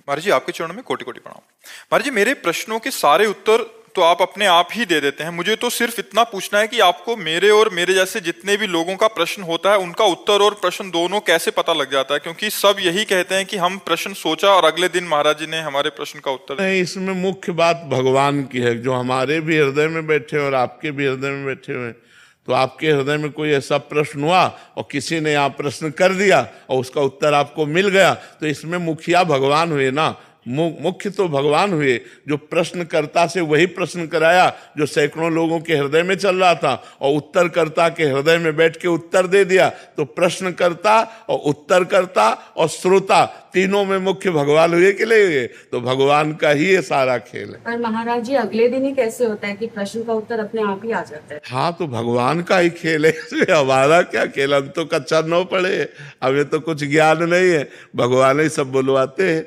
महाराज जी, आपके चरणों में कोटि कोटि प्रणाम। महाराज जी, मेरे प्रश्नों के सारे उत्तर तो आप अपने आप ही दे देते हैं। मुझे तो सिर्फ इतना पूछना है कि आपको मेरे और मेरे जैसे जितने भी लोगों का प्रश्न होता है उनका उत्तर और प्रश्न दोनों कैसे पता लग जाता है, क्योंकि सब यही कहते हैं कि हम प्रश्न सोचा और अगले दिन महाराज जी ने हमारे प्रश्न का उत्तर नहीं, इसमें मुख्य बात भगवान की है, जो हमारे भी हृदय में बैठे और आपके भी हृदय में बैठे हुए। तो आपके हृदय में कोई ऐसा प्रश्न हुआ और किसी ने यहाँ प्रश्न कर दिया और उसका उत्तर आपको मिल गया, तो इसमें मुखिया भगवान हुए ना, मुख्य तो भगवान हुए। जो प्रश्नकर्ता से वही प्रश्न कराया जो सैकड़ों लोगों के हृदय में चल रहा था, और उत्तरकर्ता के हृदय में बैठ के उत्तर दे दिया। तो प्रश्नकर्ता और उत्तरकर्ता और श्रोता तीनों में मुख्य भगवान हुए कि नहीं हुए? तो भगवान का ही ये सारा खेल है। पर महाराज जी, अगले दिन ही कैसे होता है कि प्रश्न का उत्तर अपने आप ही आ जाता है? हाँ, तो भगवान का ही खेल है, इसमें हमारा क्या खेल? हम तो कच्चा न पड़े, हमें तो कुछ ज्ञान नहीं है, भगवान ही सब बुलवाते हैं।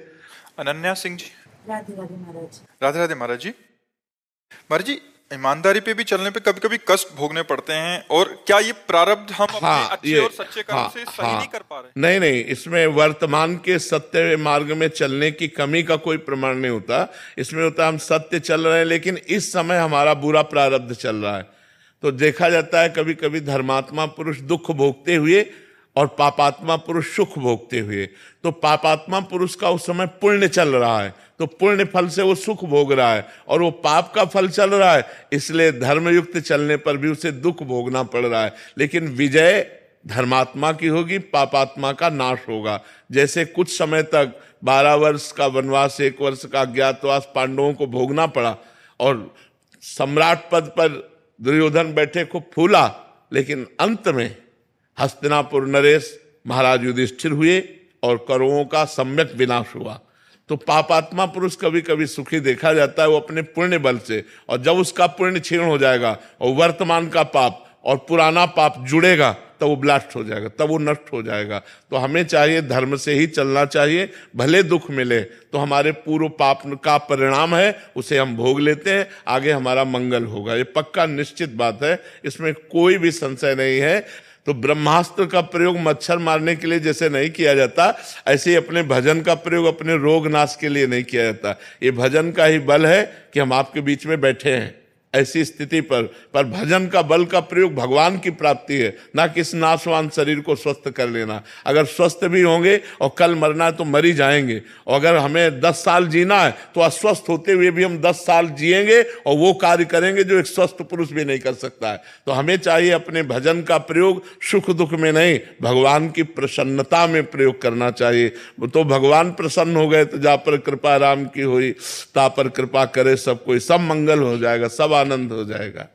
अनन्या सिंह जी। राधे राधे महाराज। राधे राधे महाराज जी। महाराज जी, ईमानदारी पे भी चलने पे कभी कभी कष्ट भोगने पड़ते हैं, और क्या ये प्रारब्ध हम अपने अच्छे और सच्चे कर्म से सही नहीं कर पा रहे? नहीं, इसमें वर्तमान के सत्य मार्ग में चलने की कमी का कोई प्रमाण नहीं होता। इसमें होता है हम सत्य चल रहे हैं, लेकिन इस समय हमारा बुरा प्रारब्ध चल रहा है। तो देखा जाता है कभी कभी धर्मात्मा पुरुष दुख भोगते हुए और पापात्मा पुरुष सुख भोगते हुए। तो पापात्मा पुरुष का उस समय पुण्य चल रहा है, तो पुण्य फल से वो सुख भोग रहा है, और वो पाप का फल चल रहा है, इसलिए धर्मयुक्त चलने पर भी उसे दुख भोगना पड़ रहा है। लेकिन विजय धर्मात्मा की होगी, पापात्मा का नाश होगा। जैसे कुछ समय तक 12 वर्ष का वनवास, 1 वर्ष का अज्ञातवास पांडवों को भोगना पड़ा, और सम्राट पद पर दुर्योधन बैठे खूब फूला, लेकिन अंत में हस्तिनापुर नरेश महाराज युधिष्ठिर हुए और कौरवों का सम्यक विनाश हुआ। तो पापात्मा पुरुष कभी कभी सुखी देखा जाता है वो अपने पुण्य बल से, और जब उसका पुण्य क्षीण हो जाएगा और वर्तमान का पाप और पुराना पाप जुड़ेगा, तब वो ब्लास्ट हो जाएगा, तब वो नष्ट हो जाएगा। तो हमें चाहिए धर्म से ही चलना चाहिए, भले दुख मिले तो हमारे पूर्व पाप का परिणाम है, उसे हम भोग लेते हैं, आगे हमारा मंगल होगा। ये पक्का निश्चित बात है, इसमें कोई भी संशय नहीं है। तो ब्रह्मास्त्र का प्रयोग मच्छर मारने के लिए जैसे नहीं किया जाता, ऐसे ही अपने भजन का प्रयोग अपने रोग नाश के लिए नहीं किया जाता। ये भजन का ही बल है कि हम आपके बीच में बैठे हैं ऐसी स्थिति पर भजन का बल का प्रयोग भगवान की प्राप्ति है, ना कि इस नाशवान शरीर को स्वस्थ कर लेना। अगर स्वस्थ भी होंगे और कल मरना है तो मर ही जाएंगे, और अगर हमें 10 साल जीना है तो अस्वस्थ होते हुए भी हम 10 साल जिएंगे और वो कार्य करेंगे जो एक स्वस्थ पुरुष भी नहीं कर सकता है। तो हमें चाहिए अपने भजन का प्रयोग सुख दुख में नहीं, भगवान की प्रसन्नता में प्रयोग करना चाहिए। तो भगवान प्रसन्न हो गए तो जा पर कृपा राम की हुई, ता पर कृपा करे सब कोई, सब मंगल हो जाएगा, सब आनंद हो जाएगा।